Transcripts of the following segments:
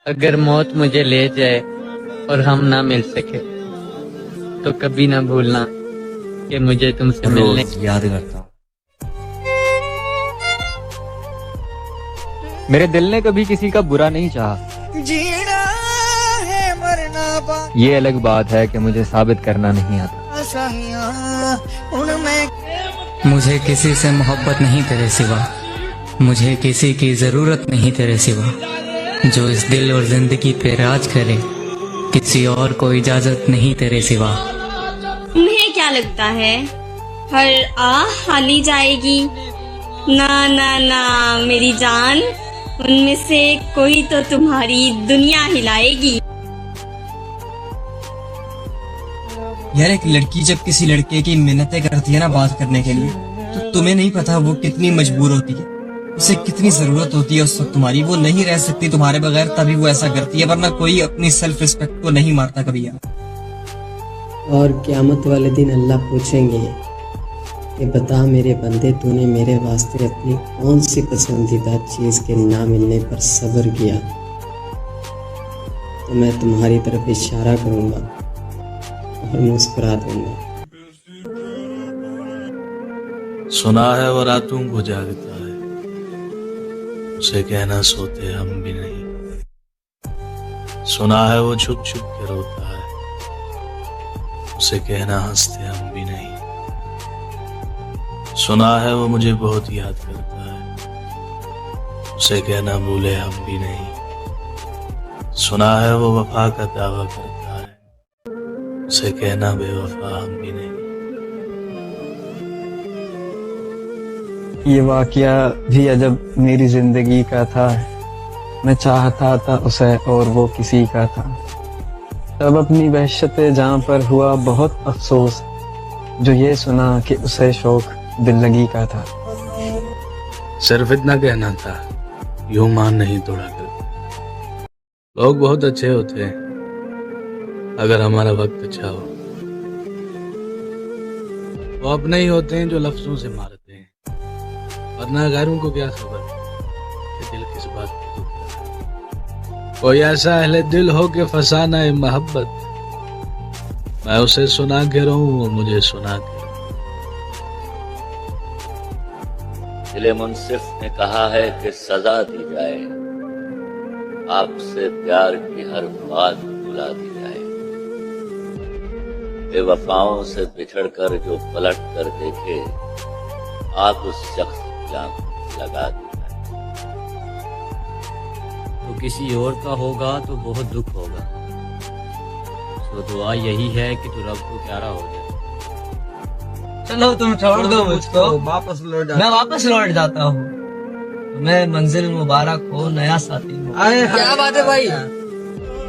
अगर मौत मुझे ले जाए और हम ना मिल सके तो कभी ना भूलना कि मुझे तुमसे मिलने रोज याद करता हूँ। मेरे दिल ने कभी किसी का बुरा नहीं चाहा। जीना है मरना ये अलग बात है कि मुझे साबित करना नहीं आता। उनमें मुझे किसी से मोहब्बत नहीं तेरे सिवा, मुझे किसी की जरूरत नहीं तेरे सिवा। जो इस दिल और जिंदगी पे राज करे, किसी और को इजाजत नहीं तेरे सिवा। तुम्हें क्या लगता है हर आह हाली जाएगी? ना ना ना मेरी जान, उनमें से कोई तो तुम्हारी दुनिया हिलाएगी। यार एक लड़की जब किसी लड़के की मिन्नतें करती है ना बात करने के लिए, तो तुम्हें नहीं पता वो कितनी मजबूर होती है, उसे कितनी जरूरत होती है उस वक्त तुम्हारी। वो नहीं रह सकती तुम्हारे बगैर, तभी वो ऐसा करती है, वरना कोई अपनी सेल्फ रिस्पेक्ट को नहीं मारता कभी यार। और क़यामत वाले दिन अल्लाह पूछेंगे कि बता मेरे बंदे, तूने मेरे वास्ते अपनी कौन सी पसंदीदा चीज़ के ना मिलने पर सब्र किया? तो मैं तुम्हारी तरफ इशारा करूँगा और मुस्कुरा दूंगा। सुना है वो रातों को जागता है, उसे कहना सोते हम भी नहीं। सुना है वो छुप छुप के रोता है, उसे कहना हंसते हम भी नहीं। सुना है वो मुझे बहुत याद करता है, उसे कहना भूले हम भी नहीं। सुना है वो वफा का दावा करता है, उसे कहना बेवफा हम भी नहीं। ये वाकया भी अजब मेरी जिंदगी का था। मैं चाहता था उसे और वो किसी का था। तब अपनी वहशत जान पर हुआ बहुत अफसोस, जो ये सुना कि उसे शौक दिल लगी का था। सिर्फ इतना कहना था, यूं मान नहीं तोड़ा कर। लोग बहुत अच्छे होते हैं अगर हमारा वक्त अच्छा हो। वो अपने ही होते हैं जो लफ्जों से मारते हैं, वरना गैरों को क्या खबर कि दिल किस बात पे दुखता है। कोई ऐसा अहले दिल हो कि फसाना है मोहब्बत, मैं उसे सुना के रहूं वो मुझे सुना के। दिले मुंसिफ ने कहा है कि सजा दी जाए, आपसे प्यार की हर बात भुला दी जाए। बेवफाओं से बिछड़कर जो पलट कर देखे, आप उस शख्स की आंख लगा दी जाए। तो किसी और का होगा तो बहुत दुख होगा, तो दुआ यही है कि तू रब को प्यारा हो जाए। चलो तुम छोड़ दो मुझको, वापस लौट मैं वापस लौट जाता हूँ। मैं मंजिल मुबारक हो, नया साथी हो। क्या बात है भाई।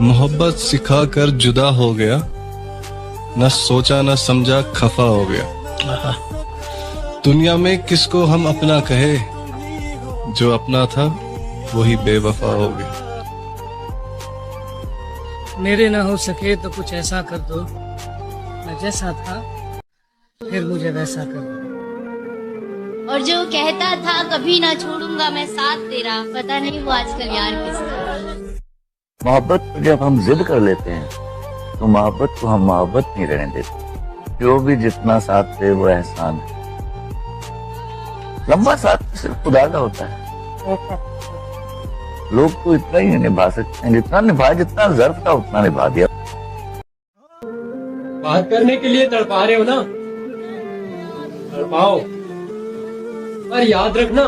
मोहब्बत सिखा कर जुदा हो गया, न सोचा न समझा खफा हो गया। दुनिया में किसको हम अपना कहे, जो अपना था वही बेवफा हो गया। मेरे ना हो सके तो कुछ ऐसा कर दो, मैं जैसा था फिर मुझे वैसा कर दो। और जो कहता था कभी ना छोड़ूंगा मैं साथ तेरा, पता नहीं वो आजकल यार किसका। मोहब्बत को जब हम जिद कर लेते हैं तो मोहब्बत को हम मोहब्बत नहीं रहने देते। जो भी जितना साथ दे वो एहसान है। लंबा साथ सिर्फ खुदा का होता है। लोग तो इतना ही निभा सकते हैं जितना निभाया, जितना ज़र्फ था उतना निभा दिया। बात करने के लिए तड़पा रहे हो ना, तड़पाओ, पर याद रखना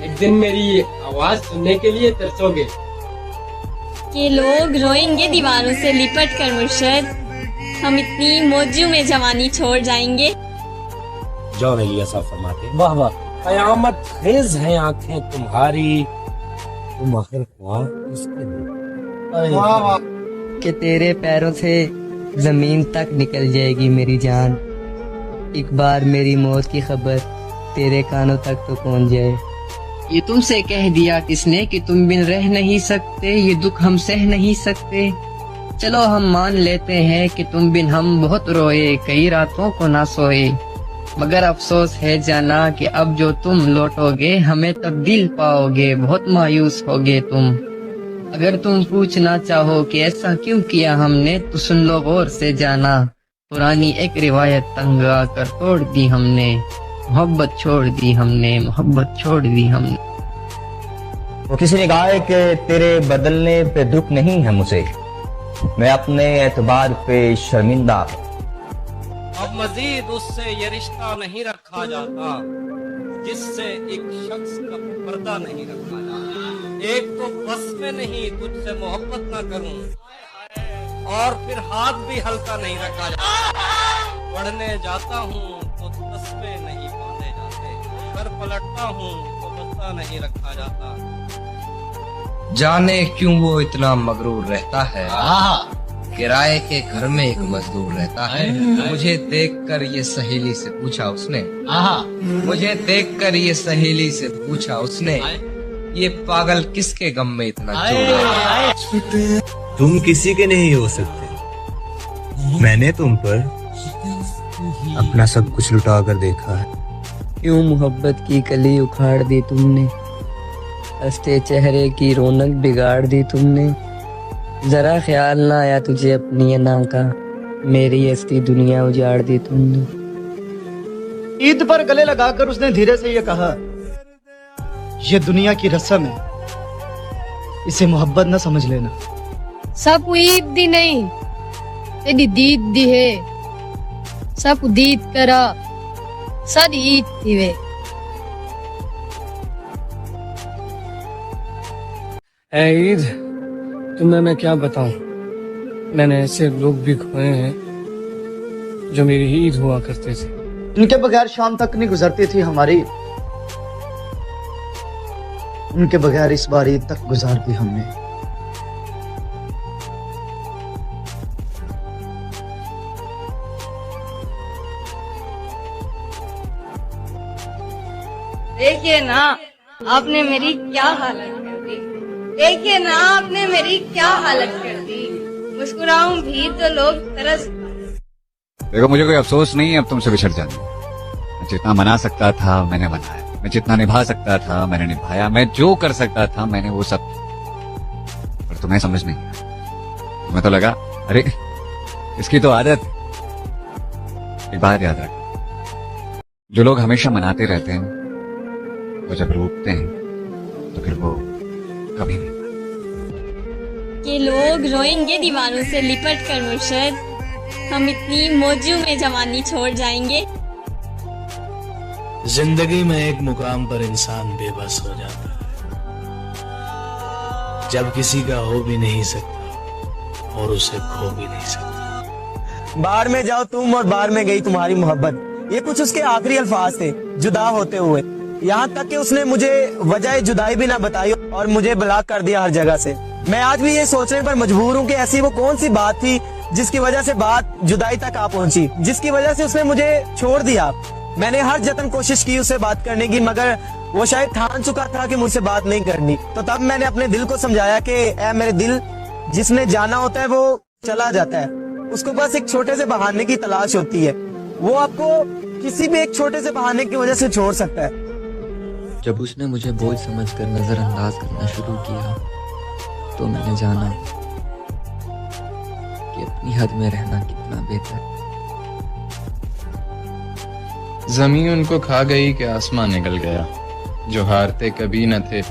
एक दिन मेरी आवाज सुनने के लिए तरसोगे। कि लोग रोएंगे दीवारों से लिपट कर मुर्शद, हम इतनी मौजू में जवानी छोड़ जाएंगे। जॉन एलिया साहब फरमाते, वाह वाह कयामत खेज हैं आंखें तुम्हारी, तुम आखिर ख्वाब किसके लिए। वाह वाह कि तेरे पैरों से जमीन तक निकल जाएगी मेरी जान, एक बार मेरी मौत की खबर तेरे कानों तक तो पहुंच जाए। ये तुमसे कह दिया किसने कि तुम बिन रह नहीं सकते, ये दुख हम सह नहीं सकते। चलो हम मान लेते हैं कि तुम बिन हम बहुत रोए, कई रातों को ना सोए। मगर अफसोस है जाना कि अब जो तुम लौटोगे हमें तब्दील पाओगे, बहुत मायूस होगे तुम। अगर तुम पूछना चाहो कि ऐसा क्यों किया हमने, तो सुन लो गौर से जाना, पुरानी एक रिवायत तंग आकर तोड़ दी हमने, मोहब्बत छोड़ दी हमने, मोहब्बत छोड़ दी हमने। वो किसी ने कहा है कि तेरे बदलने पे दुख नहीं है मुझे, मैं अपने एतबार पे शर्मिंदा। अब मजीद उससे ये रिश्ता नहीं रखा जाता जिससे एक शख्स का पर्दा नहीं रखा जाता। एक तो बस में नहीं तुझसे मोहब्बत ना करूं, और फिर हाथ भी हल्का नहीं रखा जाता। पढ़ने जाता हूँ तो तस्मे नहीं बांधे जाते, घर पलटता हूँ तो बस्ता नहीं रखा जाता। जाने क्यों वो इतना मगरूर रहता है, किराए के घर में एक मजदूर रहता है। मुझे देखकर ये सहेली से पूछा उसने, मुझे देखकर ये सहेली से पूछा उसने, ये पागल किसके गम में इतना जोड़ा। तुम किसी के नहीं हो सकते, मैंने तुम पर अपना सब कुछ लुटा कर देखा है। क्यों मोहब्बत की कली उखाड़ दी तुमने, हंसते चेहरे की रौनक बिगाड़ दी तुमने। जरा ख्याल ना आया तुझे अपनी अना का, मेरी हस्ती दुनिया उजाड़ दी तुमने। ईद पर गले लगाकर उसने धीरे से ये कहा, ये दुनिया की रस्म है, इसे मोहब्बत न समझ लेना। सब ईद दी नहीं, तेरी दीद दी है, सब दीद करा, सद ईद थी वे। ऐ ईद, तुम्हें मैं क्या बताऊं, मैंने ऐसे लोग भी खोए हैं जो मेरी ईद हुआ करते थे। उनके बगैर शाम तक नहीं गुजरती थी हमारी, उनके बगैर इस बार ईद तक गुजार दी हमने। देखिए ना आपने मेरी क्या हालत कर दी, देखिए ना आपने मेरी क्या हालत कर दी। मुस्कुराऊं भी तो लोग तरस। देखो मुझे कोई अफसोस नहीं है अब तुमसे बिछड़ जाने। मैं जितना मना सकता था मैंने मनाया, मैं जितना निभा सकता था मैंने निभाया, मैं जो कर सकता था मैंने वो सब, पर तुम्हें समझ नहीं आया। तुम्हें तो लगा अरे इसकी तो आदत। एक बात याद रख, जो लोग हमेशा मनाते रहते हैं वो जब रोकते हैं तो फिर वो कभी नहीं। ये लोग रोएंगे दीवारों से लिपट कर मुर्शद, हम इतनी मौजू में जवानी छोड़ जाएंगे। जिंदगी में एक मुकाम पर इंसान बेबस हो जाता है, जब किसी का हो भी नहीं सकता और उसे खो भी नहीं सकता। बाहर में जाओ तुम और बाहर में गई तुम्हारी मोहब्बत, ये कुछ उसके आखिरी अल्फाज थे जुदा होते हुए। यहाँ तक कि उसने मुझे वजह जुदाई भी ना बताई और मुझे ब्लॉक कर दिया हर जगह से। मैं आज भी ये सोचने पर मजबूर हूँ कि ऐसी वो कौन सी बात थी जिसकी वजह से बात जुदाई तक आ पहुंची, जिसकी वजह से उसने मुझे छोड़ दिया। मैंने हर जतन कोशिश की उससे बात करने की, मगर वो शायद ठान चुका था कि मुझसे बात नहीं करनी। तो तब मैंने अपने दिल को समझाया कि ऐ मेरे दिल, जिसने जाना होता है वो चला जाता है, उसको बस एक छोटे से बहाने की तलाश होती है। वो आपको किसी भी एक छोटे से बहाने की वजह से छोड़ सकता है। जब उसने मुझे बोझ समझकर नजरअंदाज करना शुरू किया तो मैंने जाना कि अपनी हद में रहना कितना बेहतर। जमीन उनको खा गई कि आसमां निकल गया, जो हारते कभी न थे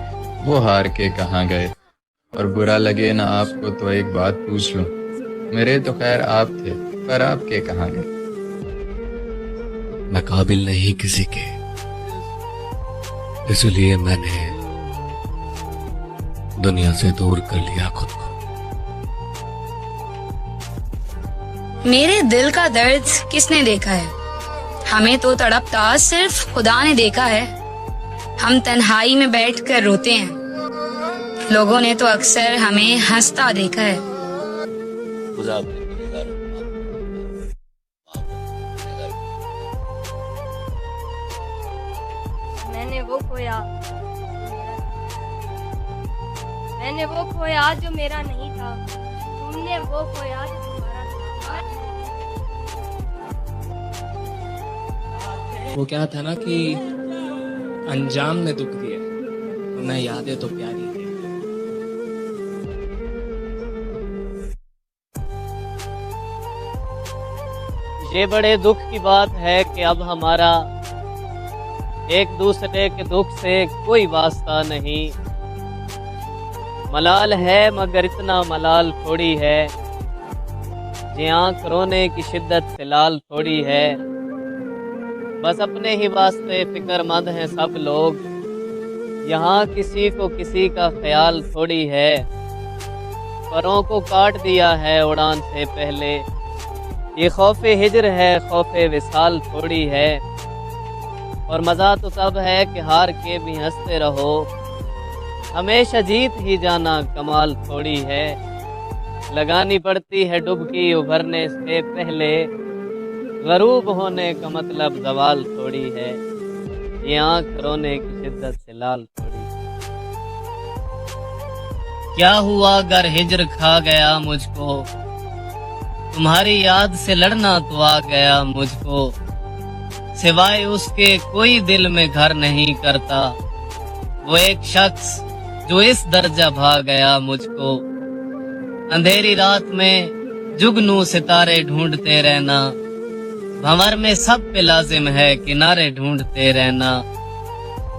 वो हार के कहाँ गए। और बुरा लगे ना आपको तो एक बात पूछ लूं, मेरे तो खैर आप थे पर आपके कहाँ गए। मैं काबिल नहीं किसी के, इसलिए मैंने दुनिया से दूर कर लिया खुद को। मेरे दिल का दर्द किसने देखा है, हमें तो तड़पता सिर्फ खुदा ने देखा है। हम तन्हाई में बैठकर रोते हैं, लोगों ने तो अक्सर हमें हंसता देखा है। मैंने वो खोया जो मेरा नहीं था, तुमने वो खोया जो तुम्हारा था। वो क्या था ना कि अंजाम ने दुख दिया, वरना यादें तो प्यारी थी। ये बड़े दुख की बात है कि अब हमारा एक दूसरे के दुख से कोई वास्ता नहीं। मलाल है मगर इतना मलाल थोड़ी है, जे आँख रोने की शिद्दत से लाल थोड़ी है। बस अपने ही वास्ते फिक्रमंद हैं सब लोग, यहाँ किसी को किसी का ख्याल थोड़ी है। परों को काट दिया है उड़ान से पहले, ये खौफे हिजर है खौफे विसाल थोड़ी है। और मज़ा तो तब है कि हार के भी हंसते रहो, हमेशा जीत ही जाना कमाल थोड़ी है। लगानी पड़ती है डुबकी उभरने से पहले, गरूब होने का मतलब जवाल थोड़ी है। ये आँख रोने की शिद्दत से लाल थोड़ी है। क्या हुआ अगर हिजर खा गया मुझको, तुम्हारी याद से लड़ना तो आ गया मुझको। सिवाय उसके कोई दिल में घर नहीं करता, वो एक शख्स जो इस दर्जा भा गया मुझको। अंधेरी रात में जुगनू सितारे ढूंढते रहना, भंवर में सब पे लाजिम है किनारे ढूंढते रहना।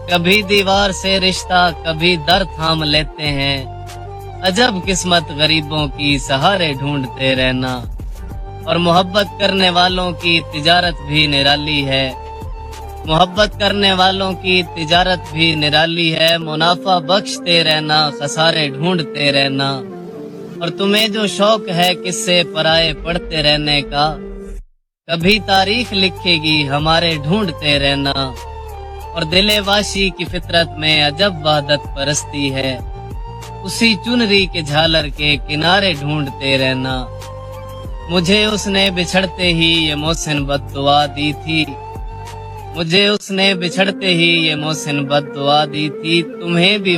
कभी दीवार से रिश्ता कभी दर थाम लेते हैं, अजब किस्मत गरीबों की सहारे ढूंढते रहना। और मोहब्बत करने वालों की तिजारत भी निराली है, मोहब्बत करने वालों की तिजारत भी निराली है। मुनाफा बख्शते रहना खसारे ढूंढते रहना। और तुम्हें जो शौक है किससे पराए पढ़ते रहने का, कभी तारीख लिखेगी हमारे ढूंढते रहना। और दिले वाशी की फितरत में अजब वहदत परस्ती है, उसी चुनरी के झालर के किनारे ढूंढते रहना। मुझे उसने बिछड़ते ही ये मोहसिन बद्दुआ दी थी, मुझे उसने बिछड़ते ही ये मोहसिन बद्दुआ दी थी। तुम्हें भी